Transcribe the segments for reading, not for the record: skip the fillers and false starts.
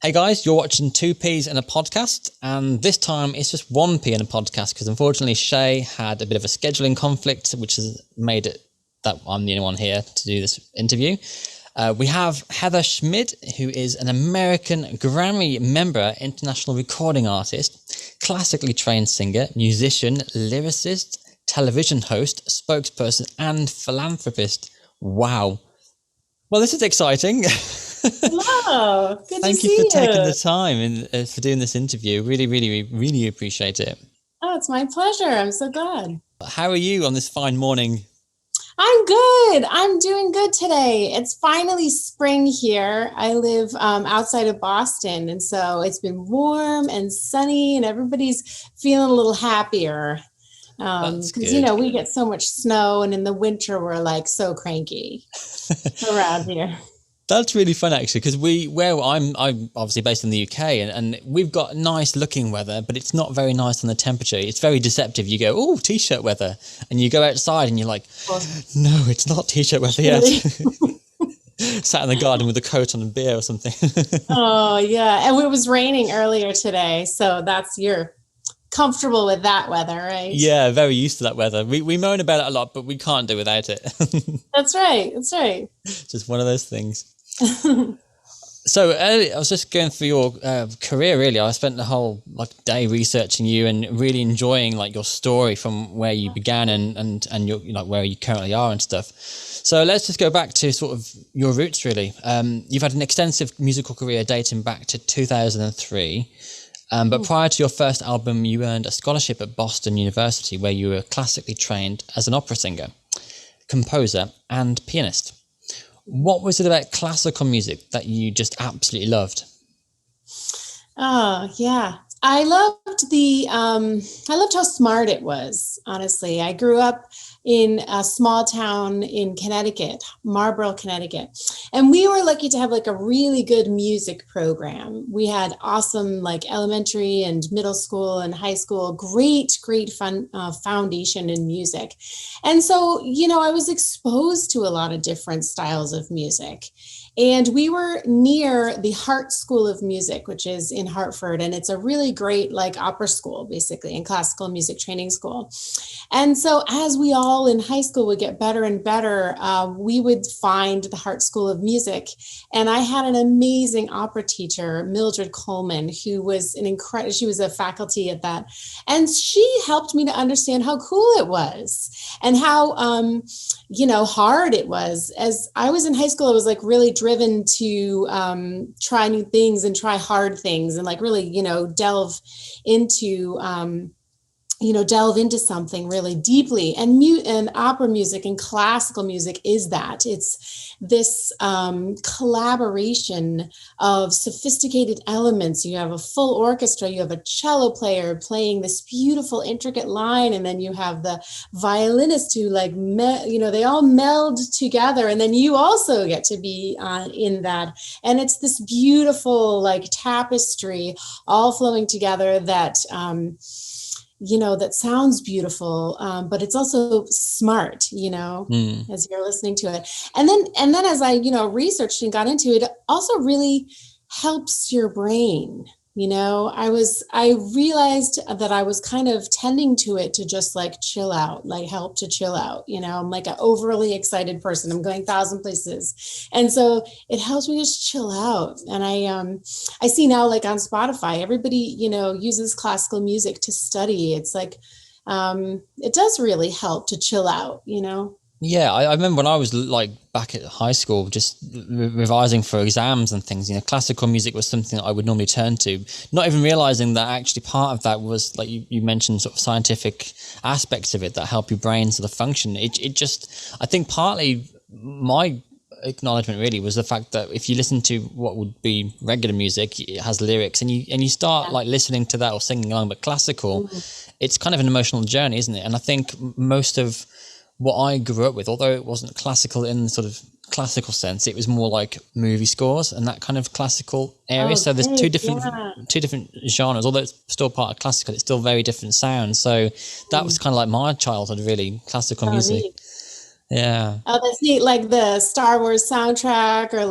Hey guys, you're watching Two Peas in a Podcast, and this time it's just one pea in a podcast because unfortunately Shay had a bit of a scheduling conflict, which has made it that I'm the only one here to do this interview. We have Heather Schmid, who is an American Grammy member, international recording artist, classically trained singer, musician, lyricist, television host, spokesperson, and philanthropist. Wow. Well, this is exciting. Hello, good to Thank you see for taking you. the time and for doing this interview. Really, really, really appreciate it. Oh, it's my pleasure. I'm so glad. How are you on this fine morning? I'm good. I'm doing good today. It's finally spring here. I live outside of Boston, and so it's been warm and sunny, and everybody's feeling a little happier. That's Because good. we get so much snow, and in the winter we're like so cranky around here. That's really fun actually, because I'm obviously based in the UK and we've got nice looking weather, but it's not very nice on the temperature. It's very deceptive. You go, oh, t-shirt weather, and you go outside and you're like, Well, no, it's not t-shirt weather yet. really? Sat in the garden with a coat on and beer or something. Oh, yeah. And it was raining earlier today, so you're comfortable with that weather, right? Yeah, very used to that weather. We moan about it a lot, but we can't do without it. That's right. That's right. Just one of those things. So earlier, I was just going through your career. Really, I spent the whole day researching you and really enjoying your story from where you began and your where you currently are and stuff. So let's just go back to sort of your roots. Really, you've had an extensive musical career dating back to 2003. But prior to your first album, you earned a scholarship at Boston University, where you were classically trained as an opera singer, composer, and pianist. What was it about classical music that you just absolutely loved? Oh, yeah. I loved how smart it was, honestly. I grew up in a small town in Connecticut, Marlborough, Connecticut. And we were lucky to have a really good music program. We had awesome elementary and middle school and high school, great fun foundation in music. And so, I was exposed to a lot of different styles of music. And we were near the Hart School of Music, which is in Hartford. And it's a really great opera school, basically, and classical music training school. And so as we all in high school would get better and better, we would find the Hart School of Music. And I had an amazing opera teacher, Mildred Coleman, who was she was a faculty at that. And she helped me to understand how cool it was and how, hard it was. As I was in high school, I was really driven to try new things and try hard things and really, into delve into something really deeply. And opera music and classical music is that. It's this collaboration of sophisticated elements. You have a full orchestra, you have a cello player playing this beautiful, intricate line, and then you have the violinist who they all meld together, and then you also get to be in that. And it's this beautiful tapestry all flowing together that that sounds beautiful, but it's also smart, as you're listening to it. And then as I, researched and got into it, it also really helps your brain. I realized that I was kind of tending to it to just chill out, help to chill out. I'm an overly excited person. I'm going 1,000 places. And so it helps me just chill out. And I see now on Spotify, everybody, uses classical music to study. It's it does really help to chill out. Yeah, I remember when I was back at high school, just revising for exams and things. Classical music was something that I would normally turn to, not even realizing that actually part of that was you mentioned sort of scientific aspects of it that help your brain sort of function. It just, I think partly my acknowledgement really was the fact that if you listen to what would be regular music, it has lyrics, and you start listening to that or singing along. But classical, it's kind of an emotional journey, isn't it? And I think most of what I grew up with, although it wasn't classical in the sort of classical sense, it was more like movie scores and that kind of classical area. So there's two different genres. Although it's still part of classical, it's still very different sounds. So that was kind of like my childhood, really, classical music. Neat. Yeah. Oh, that's neat. Like the Star Wars soundtrack, or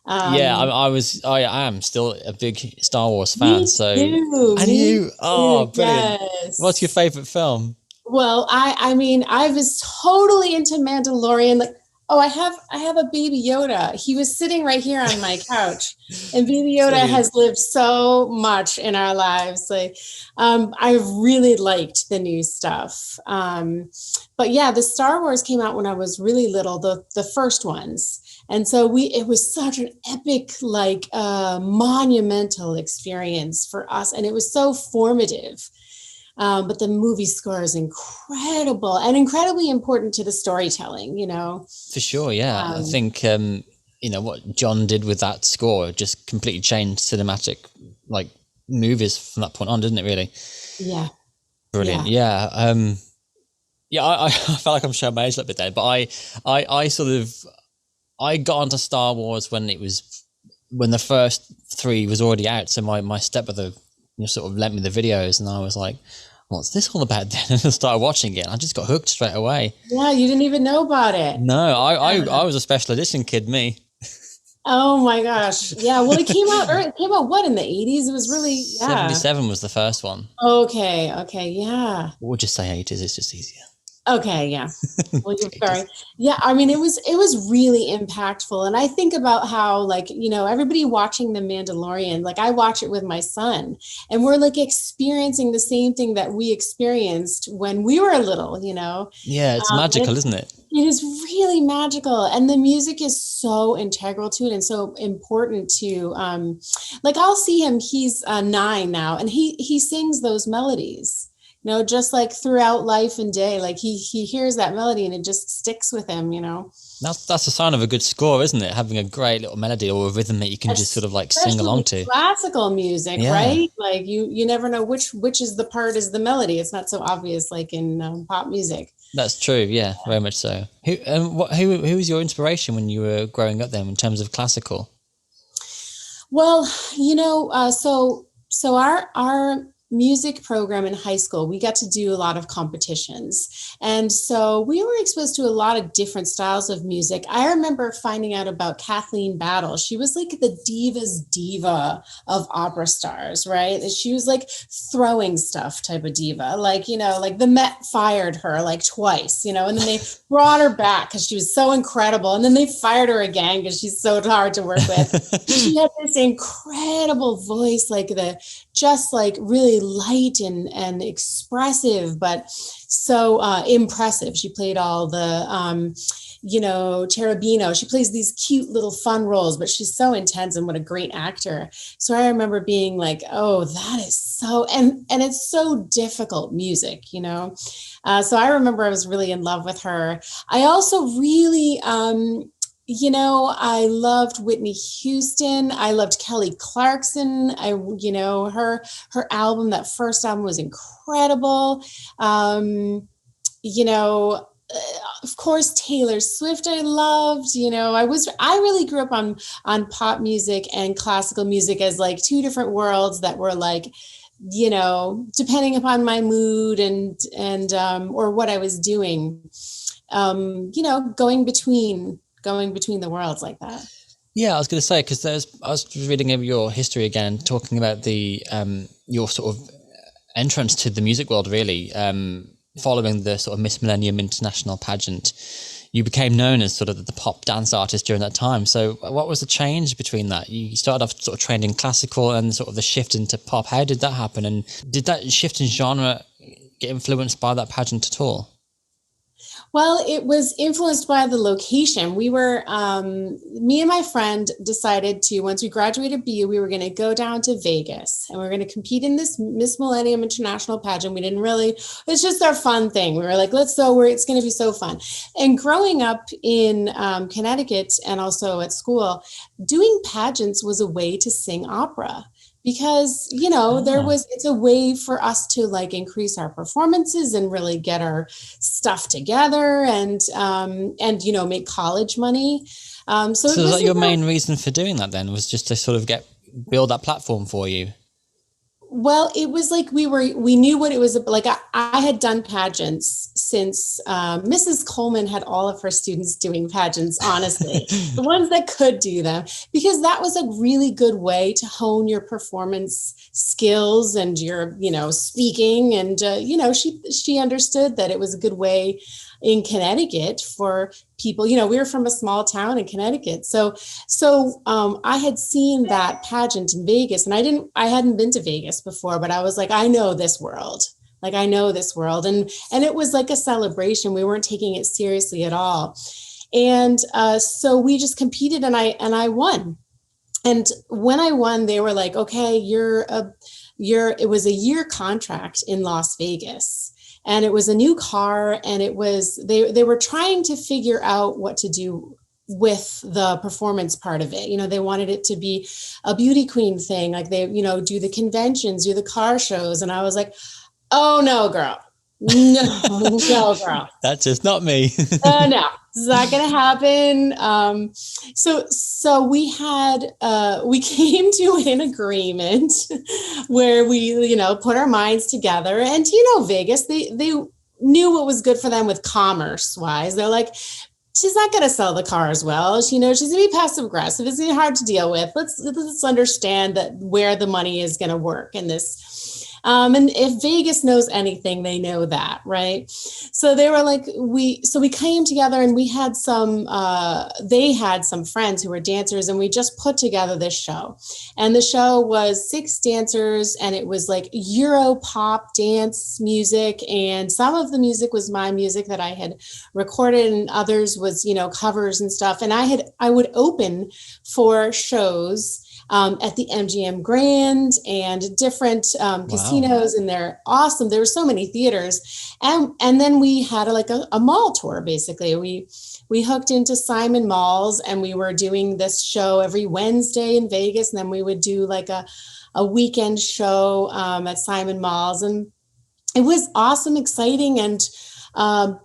Yeah, I am still a big Star Wars fan. Me So, too. and Me you, oh, too. brilliant. What's your Yes. favorite film? Well, I mean, I was totally into Mandalorian. Like, oh, I have a Baby Yoda. He was sitting right here on my couch, and Baby Yoda Brilliant. has lived so much in our lives. Like, I really liked the new stuff. But yeah, the Star Wars came out when I was really little, the first ones. And so it was such an epic, like monumental experience for us. And it was so formative. But the movie score is incredible and incredibly important to the storytelling, you know. For sure, yeah. I Um, think what John did with that score just completely changed cinematic like movies from that point on, didn't it? Really yeah, brilliant. yeah. Yeah, yeah. I felt like I'm showing my age a little bit there, but I sort of I got onto Star Wars when the first three was already out. So my stepbrother sort of lent me the videos, and I was like, what's this all about then? And I started watching it, and I just got hooked straight away. Yeah, you didn't even know about it. No, I Yeah. was a special edition kid, me. Oh my gosh. Yeah. Well, it came out what in the 80s? It was really, yeah. 77 was the first one. Okay. Okay. Yeah. We'll just say 80s, it's just easier. Okay. Yeah. Well, you're sorry. 80s. Yeah, I mean, it was really impactful, and I think about how, like, everybody watching The Mandalorian, like, I watch it with my son, and we're like experiencing the same thing that we experienced when we were little. Yeah, it's magical, isn't it? It is really magical, and the music is so integral to it and so important to. Like, I'll see him; he's 9 now, and he sings those melodies. Just like throughout life and day, like he hears that melody and it just sticks with him. That's a sign of a good score, isn't it? Having a great little melody or a rhythm that you can just sort of like sing along Especially to. classical music, Yeah, right? Like you never know which is the part is the melody. It's not so obvious like in pop music. that's true. Yeah, very much so. Who was your inspiration when you were growing up then in terms of classical? Well, so our music program in high school, we got to do a lot of competitions. And so we were exposed to a lot of different styles of music. I remember finding out about Kathleen Battle. She was like the diva's diva of opera stars, right? And she was like throwing stuff type of diva. Like, like the Met fired her like twice, and then they brought her back because she was so incredible. And then they fired her again because she's so hard to work with. She had this incredible voice, just like really light and expressive, but so impressive. She played all the, Cherubino. She plays these cute little fun roles, but she's so intense and what a great actor. So I remember being like, oh, that is so, and it's so difficult music. So I remember I was really in love with her. I also really, I loved Whitney Houston. I loved Kelly Clarkson. Her album, that first album was incredible. You know, of course, Taylor Swift I loved. I really grew up on pop music and classical music as like two different worlds that were like, depending upon my mood and or what I was doing, going between the worlds like that. Yeah, I was going to say, because I was reading over your history again, talking about the your sort of entrance to the music world, really, following the sort of Miss Millennium International pageant. You became known as sort of the pop dance artist during that time. So what was the change between that? You started off sort of trained in classical and sort of the shift into pop. How did that happen? And did that shift in genre get influenced by that pageant at all? Well, it was influenced by the location. We were, me and my friend decided to, once we graduated BU, we were going to go down to Vegas and we are going to compete in this Miss Millennium International pageant. We didn't really, it's just our fun thing. We were like, it's going to be so fun. And growing up in Connecticut and also at school, doing pageants was a way to sing opera. Because it's a way for us to like increase our performances and really get our stuff together and make college money. So was that your main reason for doing that then, was just to sort of build that platform for you? Well, it was like we knew what it was like. I had done pageants since Mrs. Coleman had all of her students doing pageants, honestly, the ones that could do them, because that was a really good way to hone your performance skills and your, speaking. And, she understood that it was a good way in Connecticut for people, we were from a small town in Connecticut. So I had seen that pageant in Vegas, and I hadn't been to Vegas before, but I was like, I know this world. Like, I know this world. And it was like a celebration. We weren't taking it seriously at all. And so we just competed, and I won. And when I won, they were like, okay, it was a year contract in Las Vegas. And it was a new car, and it was, they were trying to figure out what to do with the performance part of it. They wanted it to be a beauty queen thing. Like they, do the conventions, do the car shows. And I was like, oh no, girl. No, girl. That's just not me. No, it's not going to happen. So we came to an agreement where we, put our minds together, and, Vegas, they knew what was good for them with commerce wise. They're like, she's not going to sell the car as well. She's going to be passive aggressive. It's going to be hard to deal with. Let's understand that where the money is going to work in this. And if Vegas knows anything, they know that, right? So they were like, we came together, and we had they had some friends who were dancers, and we just put together this show. And the show was 6 dancers, and it was like Euro pop dance music. And some of the music was my music that I had recorded, and others was, covers and stuff. And I would open for shows at the MGM Grand and different casinos, and they're awesome. There were so many theaters, and then we had a mall tour. Basically, we hooked into Simon Malls, and we were doing this show every Wednesday in Vegas, and then we would do like a weekend show at Simon Malls, and it was awesome, exciting, and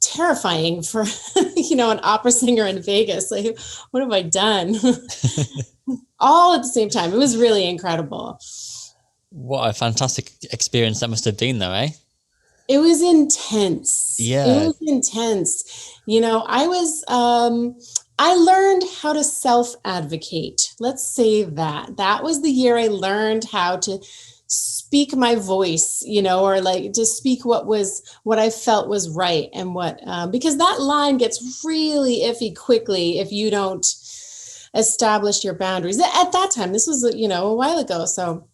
terrifying for an opera singer in Vegas. Like, what have I done? All at the same time. It was really incredible. What a fantastic experience that must have been, though, eh? It was intense. Yeah. It was intense. I learned how to self-advocate. Let's say that. That was the year I learned how to speak my voice, or like to speak what I felt was right, and because that line gets really iffy quickly if you don't establish your boundaries. At that time, this was, a while ago. So,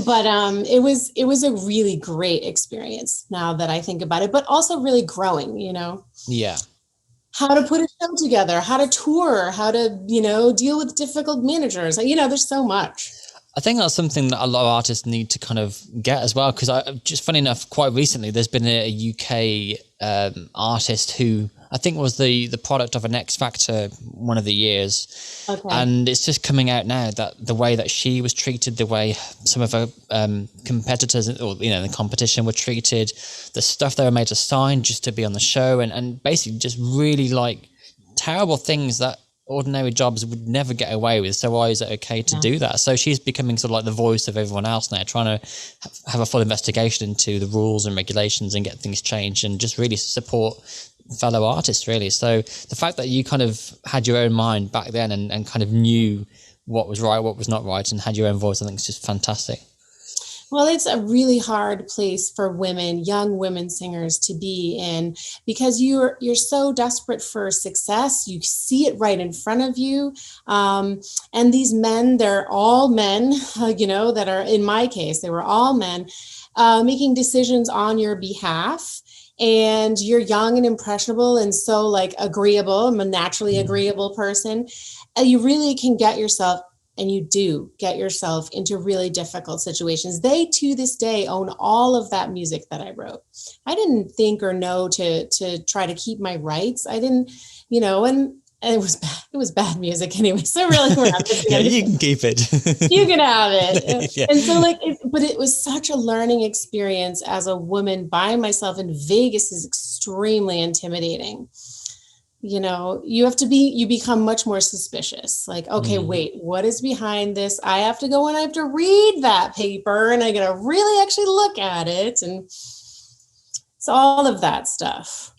but it was a really great experience now that I think about it, but also really growing, Yeah. How to put a show together, how to tour, how to, deal with difficult managers. There's so much. I think that's something that a lot of artists need to kind of get as well. Because just funny enough, quite recently, there's been a UK artist who I think was the product of an X Factor one of the years. Okay. And it's just coming out now that the way that she was treated, the way some of her competitors or, the competition were treated, the stuff they were made to sign just to be on the show, and basically just really like terrible things that ordinary jobs would never get away with. So why is it okay to do that? So she's becoming sort of like the voice of everyone else now, trying to have a full investigation into the rules and regulations and get things changed, and just really support fellow artists, really. So the fact that you kind of had your own mind back then and kind of knew what was right, what was not right, and had your own voice, I think is just fantastic. Well, it's a really hard place for women, young women singers to be in, because you're so desperate for success. You see it right in front of you. And these men, they're all men, that are, in my case, they were all men making decisions on your behalf. And you're young and impressionable and so like agreeable. I'm a naturally agreeable person. And you really can get yourself, and you do get yourself into really difficult situations. They, to this day, own all of that music that I wrote. I didn't think or know to try to keep my rights. I didn't, and it was bad music anyway. So really, yeah, you can keep it. You can have it. Yeah. And so but it was such a learning experience as a woman by myself in Vegas is extremely intimidating. you become much more suspicious. Like, okay, wait, what is behind this? I have to go and I have to read that paper and I got to really actually look at it. And it's all of that stuff.